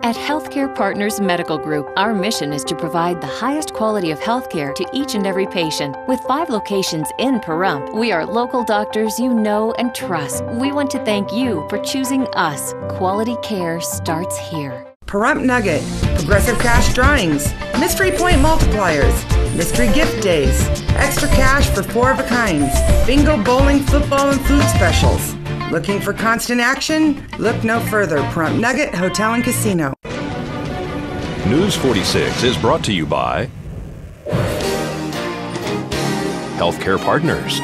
At Healthcare Partners Medical Group, our mission is to provide the highest quality of healthcare to each and every patient. With 5 locations in Pahrump, we are local doctors you know and trust. We want to thank you for choosing us. Quality care starts here. Pahrump Nugget, Progressive Cash Drawings, Mystery Point Multipliers, Mystery Gift Days, Extra Cash for 4 of a kinds, Bingo, Bowling, Football, and Food Specials. Looking for constant action? Look no further. Pahrump Nugget Hotel and Casino. News 46 is brought to you by Healthcare Partners.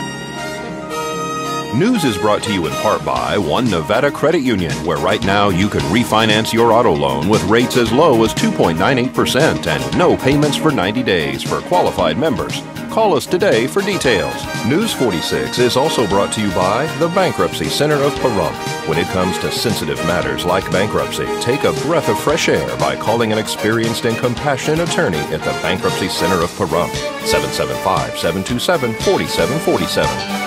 News is brought to you in part by One Nevada Credit Union, where right now you can refinance your auto loan with rates as low as 2.98% and no payments for 90 days for qualified members. Call us today for details. News 46 is also brought to you by the Bankruptcy Center of Pahrump. When it comes to sensitive matters like bankruptcy, take a breath of fresh air by calling an experienced and compassionate attorney at the Bankruptcy Center of Pahrump, 775-727-4747.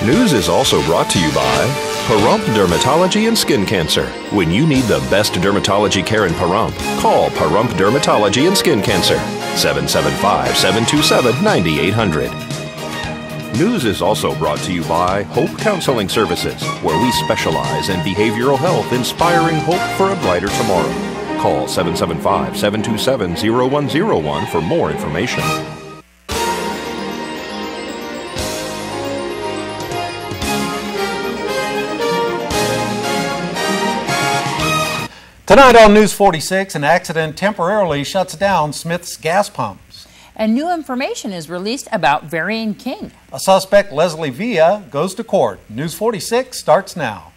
News is also brought to you by Pahrump Dermatology and Skin Cancer. When you need the best dermatology care in Pahrump, call Pahrump Dermatology and Skin Cancer, 775-727-9800. News is also brought to you by Hope Counseling Services, where we specialize in behavioral health, inspiring hope for a brighter tomorrow. Call 775-727-0101 for more information. Tonight on News 46, an accident temporarily shuts down Smith's gas pumps. And new information is released about Varian King. A suspect, Leslie Villa, goes to court. News 46 starts now.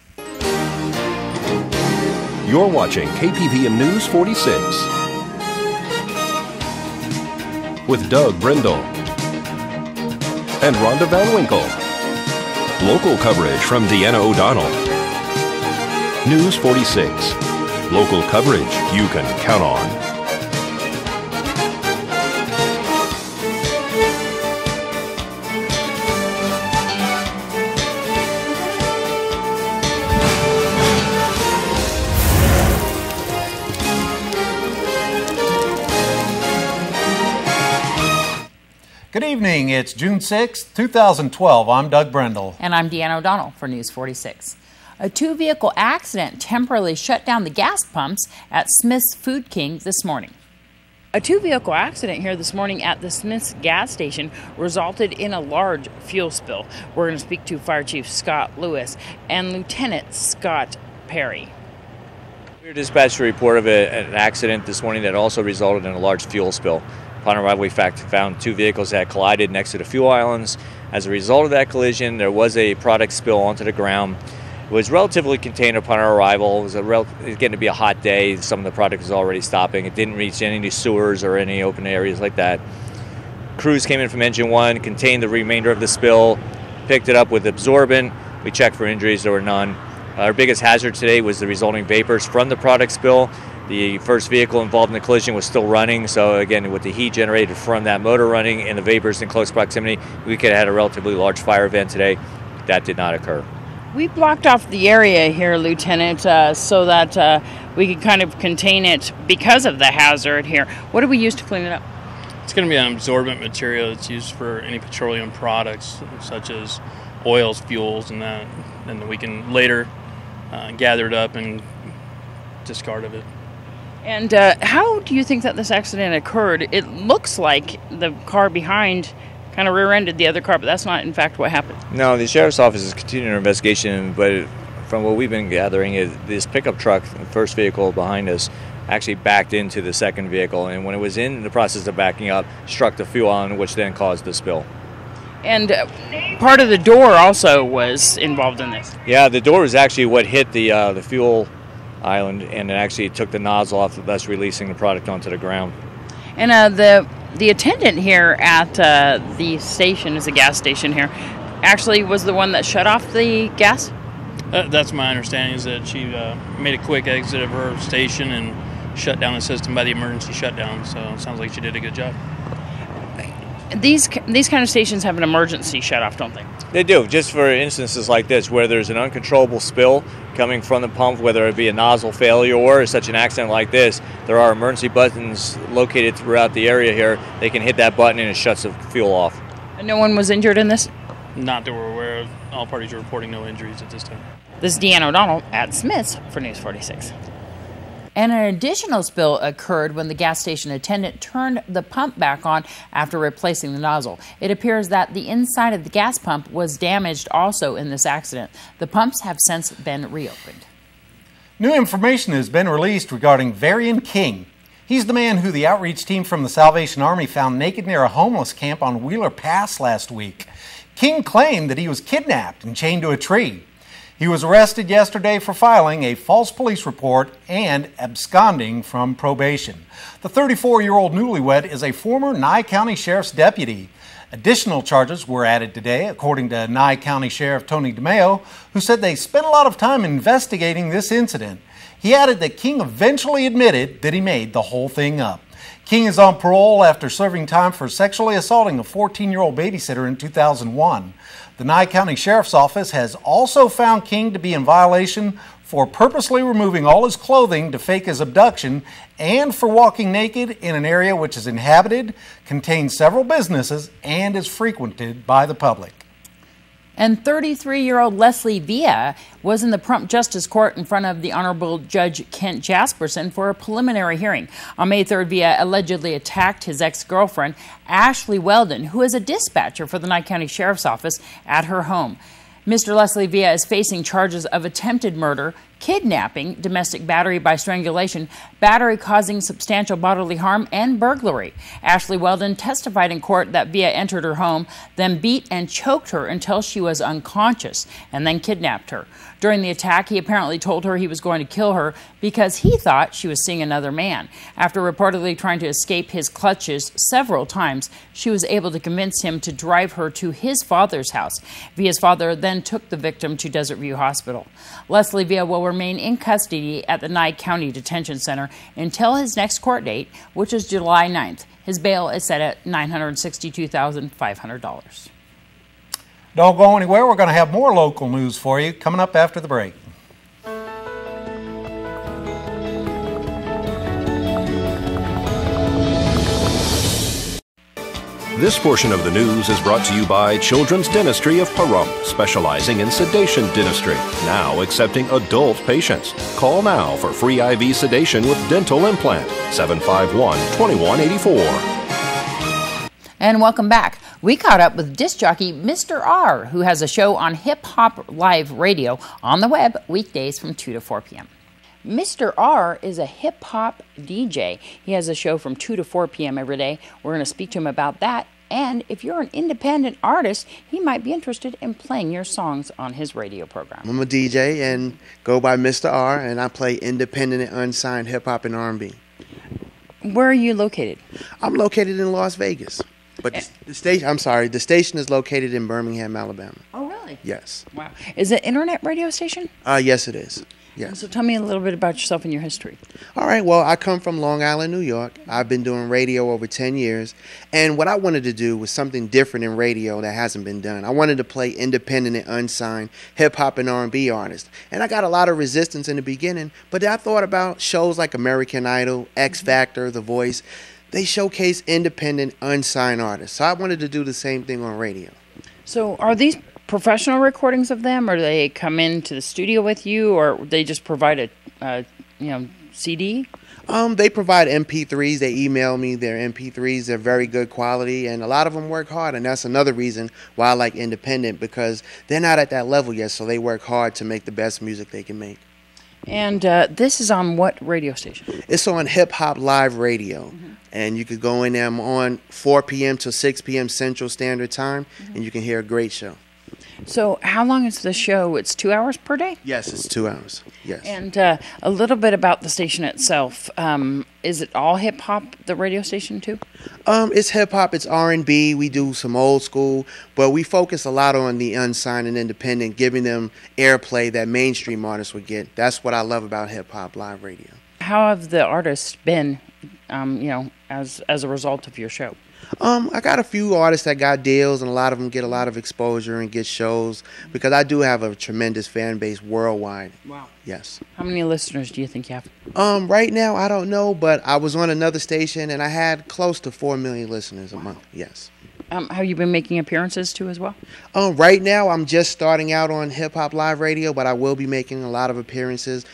You're watching KPVM News 46 with Doug Brindle and Rhonda Van Winkle. Local coverage from Deanna O'Donnell. News 46. Local coverage you can count on. Good evening. It's June 6th, 2012. I'm Doug Brindle. And I'm Deanna O'Donnell for News 46. A 2-vehicle accident temporarily shut down the gas pumps at Smith's Food King this morning. A 2-vehicle accident here this morning at the Smith's gas station resulted in a large fuel spill. We're going to speak to Fire Chief Scott Lewis and Lieutenant Scott Perry. We were dispatched a report of an accident this morning that also resulted in a large fuel spill. Upon arrival, we found 2 vehicles that collided next to the fuel islands. As a result of that collision, there was a product spill onto the ground. It was relatively contained upon our arrival. It was getting to be a hot day. Some of the product was already stopping. It didn't reach any sewers or any open areas like that. Crews came in from Engine 1, contained the remainder of the spill, picked it up with absorbent. We checked for injuries. There were none. Our biggest hazard today was the resulting vapors from the product spill. The first vehicle involved in the collision was still running, so again, with the heat generated from that motor running and the vapors in close proximity, we could have had a relatively large fire event today. That did not occur. We blocked off the area here, Lieutenant, so that we could kind of contain it because of the hazard here. What do we use to clean it up? It's going to be an absorbent material that's used for any petroleum products, such as oils, fuels, and that. And we can later gather it up and discard of it. And how do you think that this accident occurred? It looks like the car behind kind of rear-ended the other car, but that's not, in fact, what happened. No, the Sheriff's Office is continuing their investigation, but from what we've been gathering, is this pickup truck, the first vehicle behind us, actually backed into the second vehicle, and when it was in the process of backing up, struck the fuel island, which then caused the spill. And part of the door also was involved in this. Yeah, the door was actually what hit the fuel island, and it actually took the nozzle off, thus releasing the product onto the ground. And the attendant here at the station, is a gas station here, actually was the one that shut off the gas? That's my understanding, is that she made a quick exit of her station and shut down the system by the emergency shutdown, so it sounds like she did a good job. These kind of stations have an emergency shutoff, don't they? They do, just for instances like this where there's an uncontrollable spill coming from the pump, whether it be a nozzle failure or such an accident like this. There are emergency buttons located throughout the area here. They can hit that button and it shuts the fuel off. And no one was injured in this? Not that we're aware of. All parties are reporting no injuries at this time. This is Deanna O'Donnell at Smith's for News 46. And an additional spill occurred when the gas station attendant turned the pump back on after replacing the nozzle. It appears that the inside of the gas pump was damaged also in this accident. The pumps have since been reopened. New information has been released regarding Varian King. He's the man who the outreach team from the Salvation Army found naked near a homeless camp on Wheeler Pass last week. King claimed that he was kidnapped and chained to a tree. He was arrested yesterday for filing a false police report and absconding from probation. The 34-year-old newlywed is a former Nye County Sheriff's deputy. Additional charges were added today, according to Nye County Sheriff Tony DeMeo, who said they spent a lot of time investigating this incident. He added that King eventually admitted that he made the whole thing up. King is on parole after serving time for sexually assaulting a 14-year-old babysitter in 2001. The Nye County Sheriff's Office has also found King to be in violation for purposely removing all his clothing to fake his abduction and for walking naked in an area which is inhabited, contains several businesses, and is frequented by the public. And 33-year-old Leslie Villa was in the Pahrump Justice Court in front of the Honorable Judge Kent Jasperson for a preliminary hearing. On May 3rd, Villa allegedly attacked his ex-girlfriend, Ashley Weldon, who is a dispatcher for the Nye County Sheriff's Office, at her home. Mr. Leslie Villa is facing charges of attempted murder, kidnapping, domestic battery by strangulation, battery causing substantial bodily harm, and burglary. Ashley Weldon testified in court that Villa entered her home, then beat and choked her until she was unconscious, and then kidnapped her. During the attack, he apparently told her he was going to kill her because he thought she was seeing another man. After reportedly trying to escape his clutches several times, she was able to convince him to drive her to his father's house. Villa's father then took the victim to Desert View Hospital. Leslie Villa will remain in custody at the Nye County Detention Center until his next court date, which is July 9th. His bail is set at $962,500. Don't go anywhere. We're going to have more local news for you coming up after the break. This portion of the news is brought to you by Children's Dentistry of Pahrump, specializing in sedation dentistry, now accepting adult patients. Call now for free IV sedation with dental implant, 751-2184. And welcome back. We caught up with disc jockey Mr.R, who has a show on Hip Hop Live Radio on the web weekdays from 2 to 4 p.m. Mr.R is a hip hop DJ. He has a show from 2 to 4 p.m. every day. We're going to speak to him about that. And if you're an independent artist, he might be interested in playing your songs on his radio program. I'm a DJ and go by Mr.R, and I play independent and unsigned hip hop and R&B. Where are you located? I'm located in Las Vegas. But the station is located in Birmingham, Alabama. Oh, really? Yes. Wow. Is it an internet radio station? Yes, it is. Yes. So tell me a little bit about yourself and your history. All right. Well, I come from Long Island, New York. I've been doing radio over 10 years. And what I wanted to do was something different in radio that hasn't been done. I wanted to play independent and unsigned hip-hop and R&B artists. And I got a lot of resistance in the beginning. But I thought about shows like American Idol, X Factor, The Voice. They showcase independent, unsigned artists. So I wanted to do the same thing on radio. So are these professional recordings of them, or do they come into the studio with you, or they just provide a CD? They provide MP3s. They email me their MP3s. They're very good quality, and a lot of them work hard, and that's another reason why I like independent, because they're not at that level yet, so they work hard to make the best music they can make. And this is on what radio station? It's on Hip Hop Live Radio. And you could go in there on 4 p.m. to 6 p.m. Central Standard Time, and you can hear a great show. So how long is the show? It's 2 hours per day? Yes, it's 2 hours. Yes. And a little bit about the station itself. Is it all hip-hop, the radio station, too? It's hip-hop, it's R&B. We do some old school, but we focus a lot on the unsigned and independent, giving them airplay that mainstream artists would get. That's what I love about Hip Hop Live Radio. How have the artists been, as a result of your show? I got a few artists that got deals, and a lot of them get a lot of exposure and get shows because I do have a tremendous fan base worldwide. Wow. Yes. How many listeners do you think you have? Right now, I don't know, but I was on another station, and I had close to 4 million listeners a month. Yes. Have you been making appearances too as well? Right now, I'm just starting out on Hip Hop Live Radio, but I will be making a lot of appearances,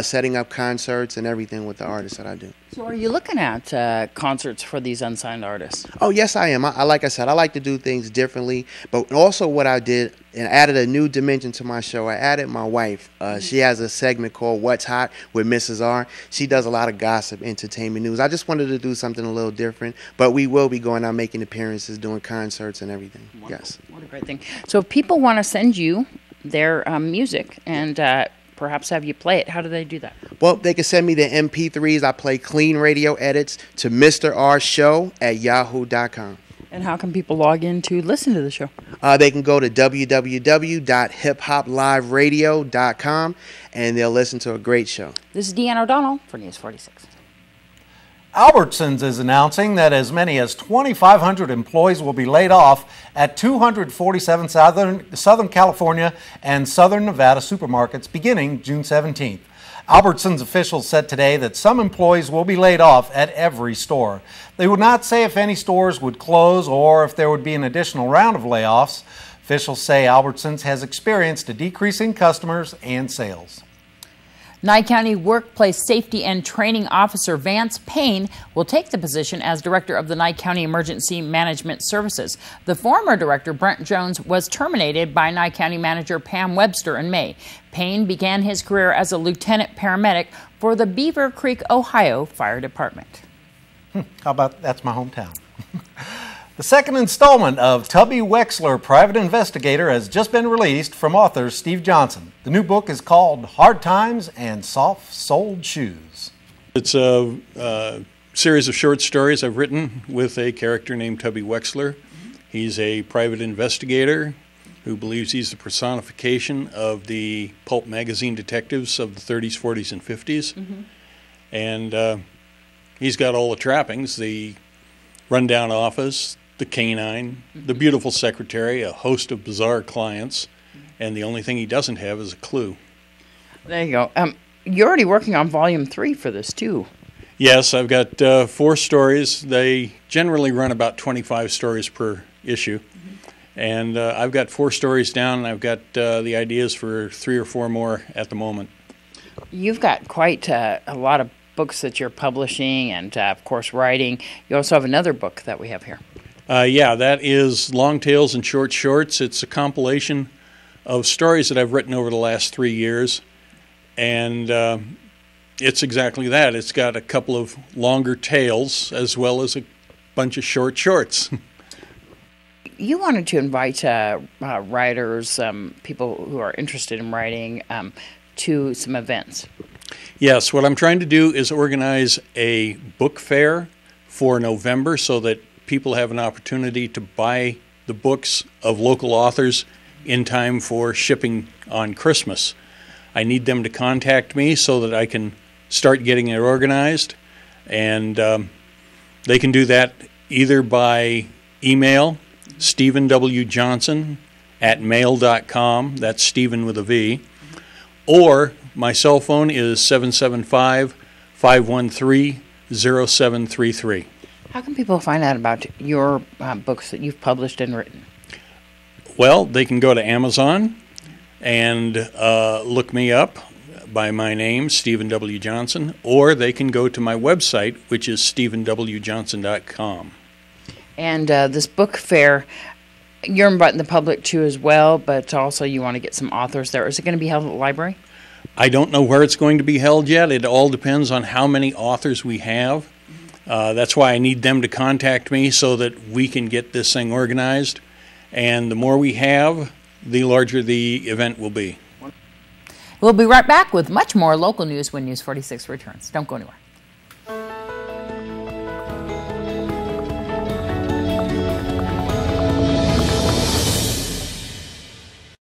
setting up concerts and everything with the artists that I do. So are you looking at concerts for these unsigned artists? Oh, yes, I am. Like I said, I like to do things differently, but also what I did and added a new dimension to my show. I added my wife. She has a segment called What's Hot with Mr.R. She does a lot of gossip, entertainment news. I just wanted to do something a little different, but we will be going out making appearances, doing concerts and everything. Wonderful. Yes. What a great thing. So if people want to send you their music and perhaps have you play it, how do they do that? Well, they can send me the MP3s. I play clean radio edits to Mr.R Show at yahoo.com. And how can people log in to listen to the show? They can go to www.hiphopliveradio.com and they'll listen to a great show. This is Deanne O'Donnell for News 46. Albertsons is announcing that as many as 2,500 employees will be laid off at 247 Southern California and Southern Nevada supermarkets beginning June 17th. Albertsons officials said today that some employees will be laid off at every store. They would not say if any stores would close or if there would be an additional round of layoffs. Officials say Albertsons has experienced a decrease in customers and sales. Nye County Workplace Safety and Training Officer Vance Payne will take the position as director of the Nye County Emergency Management Services. The former director, Brent Jones, was terminated by Nye County Manager Pam Webster in May. Payne began his career as a lieutenant paramedic for the Beaver Creek, Ohio Fire Department. How about that's my hometown. The second installment of Tubby Wexler, Private Investigator, has just been released from author Steve Johnson. The new book is called Hard Times and Soft-Soled Shoes. It's a series of short stories I've written with a character named Tubby Wexler. He's a private investigator who believes he's the personification of the pulp magazine detectives of the 30s, 40s, and 50s. Mm-hmm. And he's got all the trappings, the rundown office, the canine, the beautiful secretary, a host of bizarre clients, and the only thing he doesn't have is a clue. There you go. You're already working on volume 3 for this, too. Yes, I've got 4 stories. They generally run about 25 stories per issue. And I've got 4 stories down, and I've got the ideas for 3 or 4 more at the moment. You've got quite a lot of books that you're publishing and, of course, writing. You also have another book that we have here. Yeah, that is Long Tales and Short Shorts. It's a compilation of stories that I've written over the last 3 years. And it's exactly that. It's got a couple of longer tales as well as a bunch of short shorts. You wanted to invite writers, people who are interested in writing, to some events. Yes, what I'm trying to do is organize a book fair for November so that people have an opportunity to buy the books of local authors in time for shipping on Christmas. I need them to contact me so that I can start getting it organized, and they can do that either by email, Stephen W. Johnson @mail.com, that's Stephen with a V, or my cell phone is 775-513-0733. How can people find out about your books that you've published and written? Well, they can go to Amazon and look me up by my name, Stephen W. Johnson, or they can go to my website, which is stephenwjohnson.com. And this book fair, you're inviting the public to as well, but also you want to get some authors there. Is it going to be held at the library? I don't know where it's going to be held yet. It all depends on how many authors we have. That's why I need them to contact me so that we can get this thing organized. And the more we have, the larger the event will be. We'll be right back with much more local news when News 46 returns. Don't go anywhere.